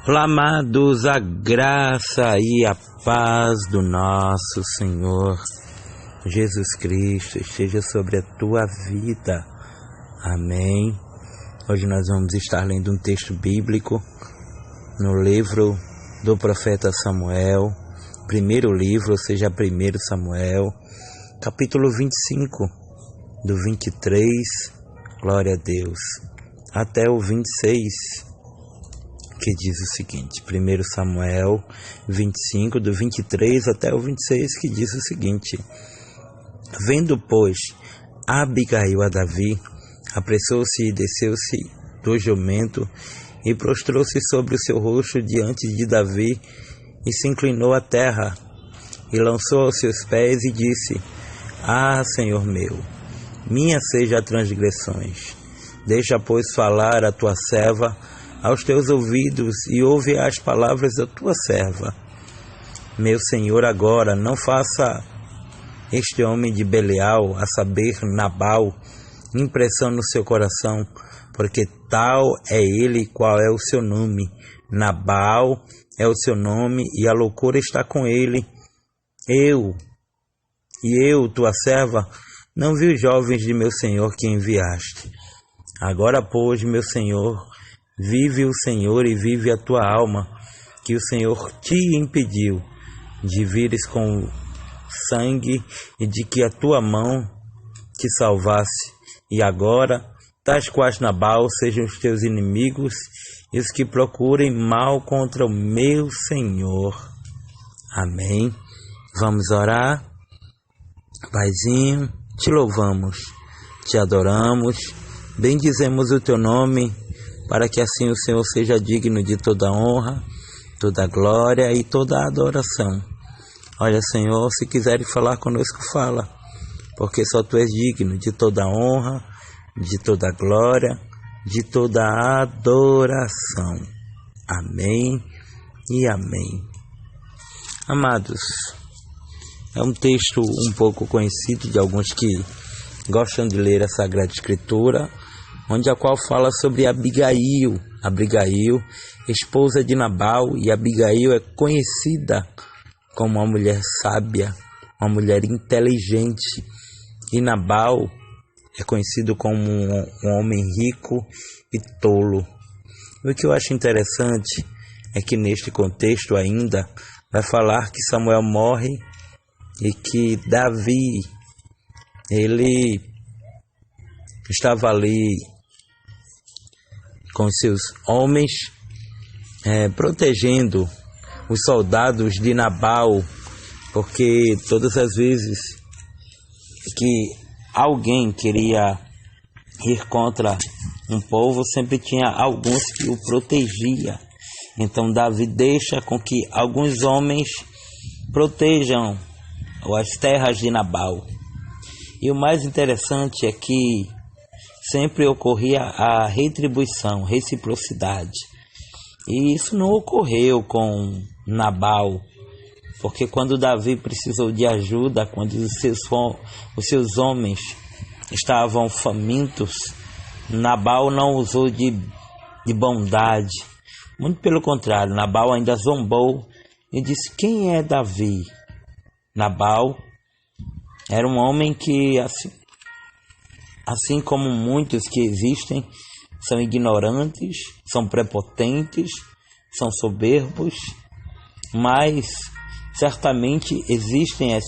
Olá, amados, a graça e a paz do nosso Senhor Jesus Cristo esteja sobre a tua vida. Amém. Hoje nós vamos estar lendo um texto bíblico no livro do profeta Samuel, primeiro livro, ou seja, 1 Samuel, capítulo 25, do 23, glória a Deus, até o 26, que diz o seguinte: 1 Samuel 25, do 23 até o 26, que diz o seguinte: Vendo, pois, Abigail a Davi, apressou-se e desceu-se do jumento e prostrou-se sobre o seu rosto diante de Davi e se inclinou à terra e lançou aos seus pés e disse: Ah, Senhor meu, minha seja a transgressões. Deixa, pois, falar a tua serva aos teus ouvidos e ouve as palavras da tua serva. Meu Senhor, agora não faça este homem de Belial, a saber, Nabal, impressão no seu coração, porque tal é ele qual é o seu nome. Nabal é o seu nome e a loucura está com ele. Eu, tua serva, não vi os jovens de meu Senhor que enviaste. Agora, pois, meu Senhor, vive o Senhor e vive a tua alma, que o Senhor te impediu de vires com sangue e de que a tua mão te salvasse. E agora, tais quais Nabal sejam os teus inimigos e os que procurem mal contra o meu Senhor. Amém. Vamos orar. Paizinho, te louvamos, te adoramos, bendizemos o teu nome, para que assim o Senhor seja digno de toda honra, toda glória e toda adoração. Olha, Senhor, se quiseres falar conosco, fala, porque só Tu és digno de toda honra, de toda glória, de toda adoração. Amém e amém. Amados, é um texto um pouco conhecido de alguns que gostam de ler a Sagrada Escritura, onde a qual fala sobre Abigail, esposa de Nabal, e Abigail é conhecida como uma mulher sábia, uma mulher inteligente, e Nabal é conhecido como um homem rico e tolo. E o que eu acho interessante é que neste contexto ainda vai falar que Samuel morre e que Davi, ele estava ali com seus homens, protegendo os soldados de Nabal, porque todas as vezes que alguém queria ir contra um povo, sempre tinha alguns que o protegia. Então Davi deixa com que alguns homens protejam as terras de Nabal. E o mais interessante é que sempre ocorria a retribuição, reciprocidade. E isso não ocorreu com Nabal, porque quando Davi precisou de ajuda, quando os seus homens estavam famintos, Nabal não usou de bondade. Muito pelo contrário, Nabal ainda zombou e disse: quem é Davi? Nabal era um homem que, assim como muitos que existem, são ignorantes, são prepotentes, são soberbos, mas certamente existem a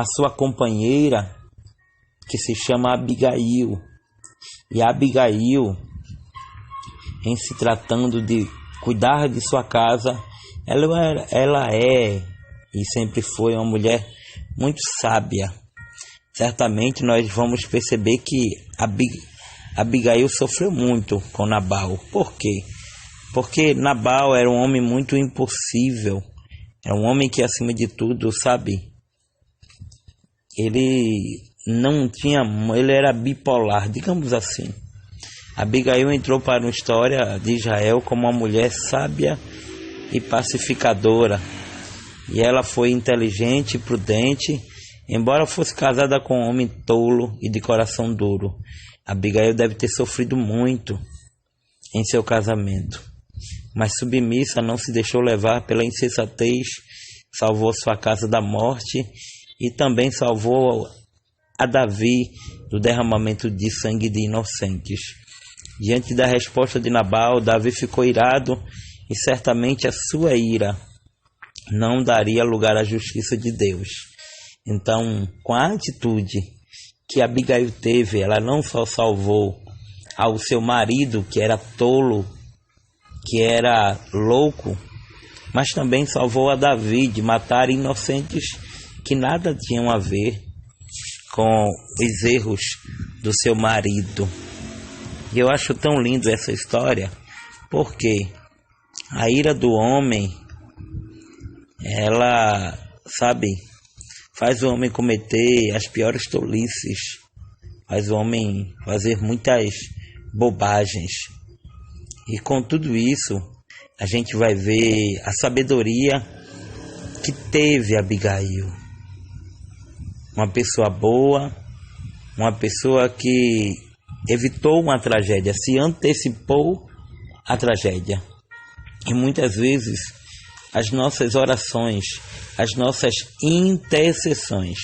sua companheira, que se chama Abigail. E Abigail, em se tratando de cuidar de sua casa, ela é e sempre foi uma mulher muito sábia. Certamente nós vamos perceber que Abigail sofreu muito com Nabal. Por quê? Porque Nabal era um homem muito impossível. Era um homem que, acima de tudo, ele era bipolar, digamos assim. Abigail entrou para a história de Israel como uma mulher sábia e pacificadora. E ela foi inteligente e prudente, embora fosse casada com um homem tolo e de coração duro. Abigail deve ter sofrido muito em seu casamento. mas submissa, não se deixou levar pela insensatez, salvou sua casa da morte e também salvou a Davi do derramamento de sangue de inocentes. Diante da resposta de Nabal, Davi ficou irado e certamente a sua ira não daria lugar à justiça de Deus. Então, com a atitude que Abigail teve, ela não só salvou ao seu marido, que era tolo, que era louco, mas também salvou a Davi de matar inocentes que nada tinham a ver com os erros do seu marido. E eu acho tão lindo essa história, porque a ira do homem, ela, faz o homem cometer as piores tolices, faz o homem fazer muitas bobagens. E com tudo isso, a gente vai ver a sabedoria que teve Abigail. Uma pessoa boa, uma pessoa que evitou uma tragédia, se antecipou à tragédia. E muitas vezes as nossas orações, as nossas intercessões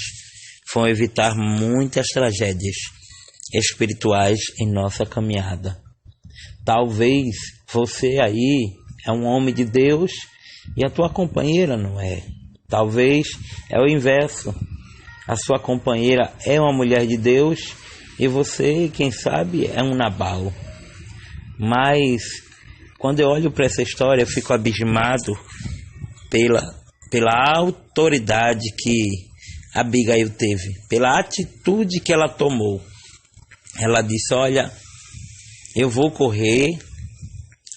vão evitar muitas tragédias espirituais em nossa caminhada. Talvez você aí é um homem de Deus e a tua companheira não é. Talvez é o inverso. A sua companheira é uma mulher de Deus e você, quem sabe, é um Nabal. Mas quando eu olho para essa história, eu fico abismado pela autoridade que Abigail teve, pela atitude que ela tomou. Ela disse: olha, eu vou correr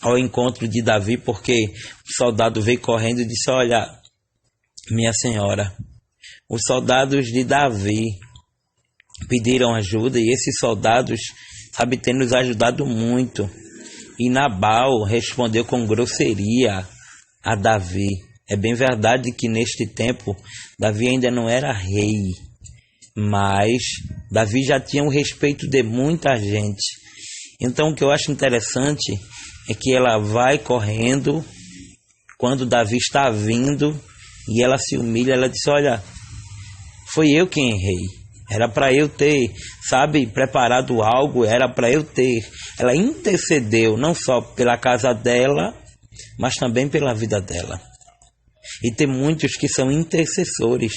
ao encontro de Davi, porque o soldado veio correndo e disse: olha, minha senhora, os soldados de Davi pediram ajuda e esses soldados, têm nos ajudado muito. E Nabal respondeu com grosseria a Davi. É bem verdade que neste tempo Davi ainda não era rei, mas Davi já tinha o respeito de muita gente. Então o que eu acho interessante é que ela vai correndo quando Davi está vindo e ela se humilha. Ela diz: olha, foi eu quem errei. Era para eu ter, preparado algo, era para eu ter. Ela intercedeu não só pela casa dela, mas também pela vida dela. E tem muitos que são intercessores.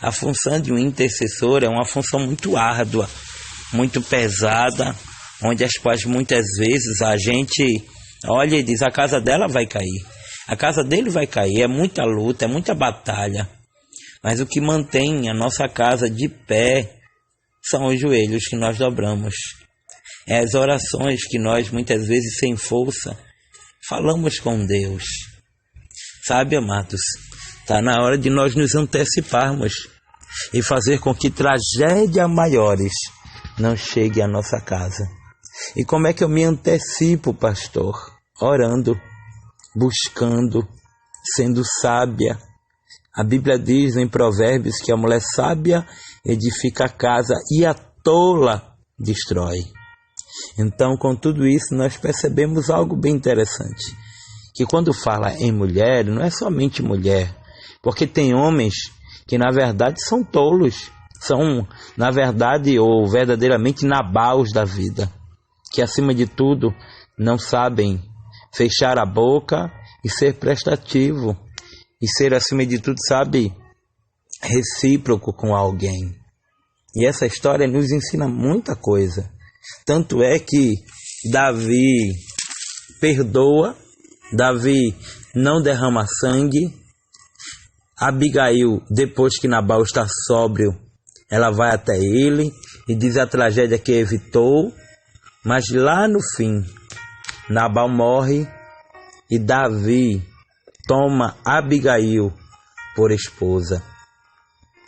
A função de um intercessor é uma função muito árdua, muito pesada, onde as quais muitas vezes a gente olha e diz: a casa dela vai cair, a casa dele vai cair. É muita luta, é muita batalha. Mas o que mantém a nossa casa de pé são os joelhos que nós dobramos. É as orações que nós, muitas vezes sem força, falamos com Deus. Amados, está na hora de nós nos anteciparmos e fazer com que tragédias maiores não cheguem à nossa casa. E como é que eu me antecipo, pastor? Orando, buscando, sendo sábia. A Bíblia diz em Provérbios que a mulher sábia edifica a casa e a tola destrói. Então, com tudo isso, nós percebemos algo bem interessante. Que quando fala em mulher, não é somente mulher. Porque tem homens que, na verdade, são tolos. São, na verdade, ou verdadeiramente nabaus da vida. Que, acima de tudo, não sabem fechar a boca e ser prestativo. E ser, acima de tudo, recíproco com alguém. E essa história nos ensina muita coisa. Tanto é que Davi perdoa, Davi não derrama sangue. Abigail, depois que Nabal está sóbrio, ela vai até ele e diz a tragédia que evitou. Mas lá no fim, Nabal morre e Davi toma Abigail por esposa.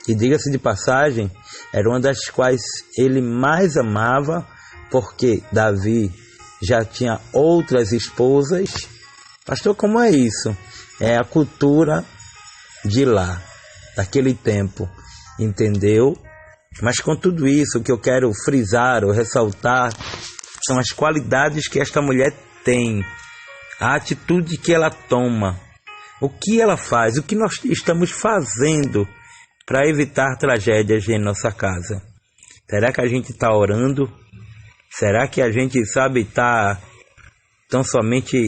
E diga-se de passagem, era uma das quais ele mais amava, porque Davi já tinha outras esposas. Pastor, como é isso? É a cultura de lá, daquele tempo, entendeu? Mas com tudo isso, o que eu quero frisar ou ressaltar são as qualidades que esta mulher tem. a atitude que ela toma, o que ela faz, o que nós estamos fazendo para evitar tragédias em nossa casa. Será que a gente está orando? Será que a gente, está tão somente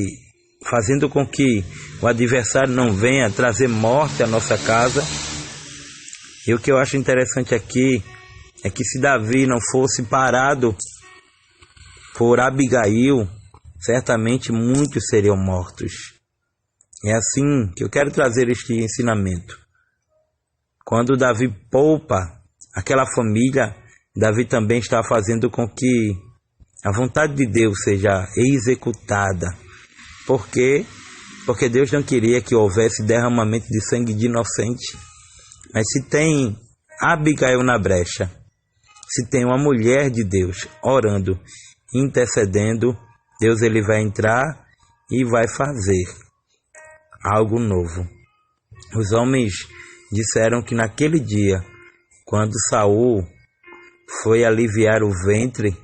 fazendo com que o adversário não venha trazer morte à nossa casa? E o que eu acho interessante aqui é que se Davi não fosse parado por Abigail, certamente muitos seriam mortos. É assim que eu quero trazer este ensinamento. Quando Davi poupa aquela família, Davi também está fazendo com que a vontade de Deus seja executada. Por quê? Porque Deus não queria que houvesse derramamento de sangue de inocente. Mas se tem Abigail na brecha, se tem uma mulher de Deus orando, intercedendo, Deus ele vai entrar e vai fazer algo novo. Os homens disseram que naquele dia, quando Saul foi aliviar o ventre,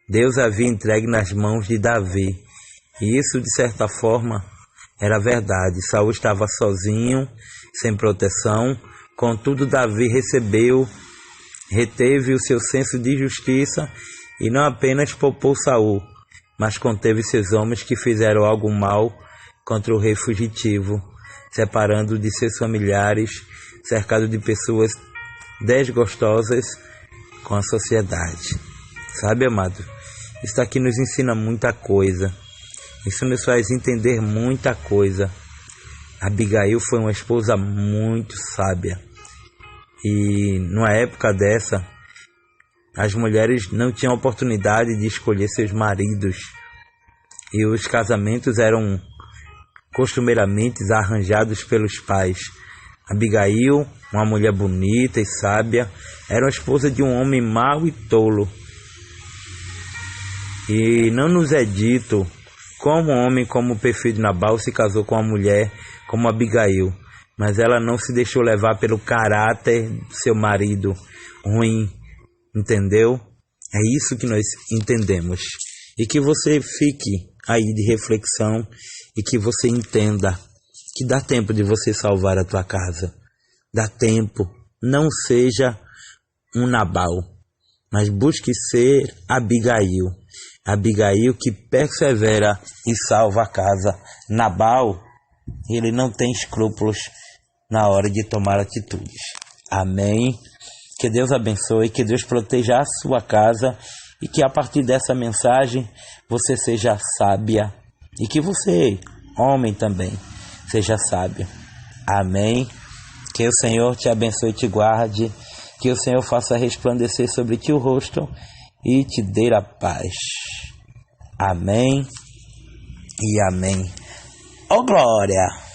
Deus havia entregue nas mãos de Davi. E isso, de certa forma, era verdade. Saul estava sozinho, sem proteção. Contudo, Davi reteve o seu senso de justiça e não apenas poupou Saul, mas conteve seus homens que fizeram algo mal contra o rei fugitivo, separando de seus familiares, cercado de pessoas desgostosas com a sociedade. Sabe, amado? Isso aqui nos ensina muita coisa. Isso nos faz entender muita coisa. Abigail foi uma esposa muito sábia. E numa época dessa, as mulheres não tinham oportunidade de escolher seus maridos. E os casamentos eram costumeiramente arranjados pelos pais. Abigail, uma mulher bonita e sábia, era a esposa de um homem mau e tolo. E não nos é dito como um homem como o perfil de Nabal se casou com uma mulher como Abigail, mas ela não se deixou levar pelo caráter do seu marido ruim, entendeu? É isso que nós entendemos. E que você fique aí de reflexão e que você entenda que dá tempo de você salvar a tua casa. Dá tempo. Não seja um Nabal, mas busque ser Abigail. Abigail que persevera e salva a casa. Nabal, ele não tem escrúpulos na hora de tomar atitudes. Amém? Que Deus abençoe, que Deus proteja a sua casa e que a partir dessa mensagem você seja sábia e que você, homem também, seja sábio. Amém? Que o Senhor te abençoe e te guarde, que o Senhor faça resplandecer sobre ti o rosto e te dê a paz. Amém e amém. Oh glória!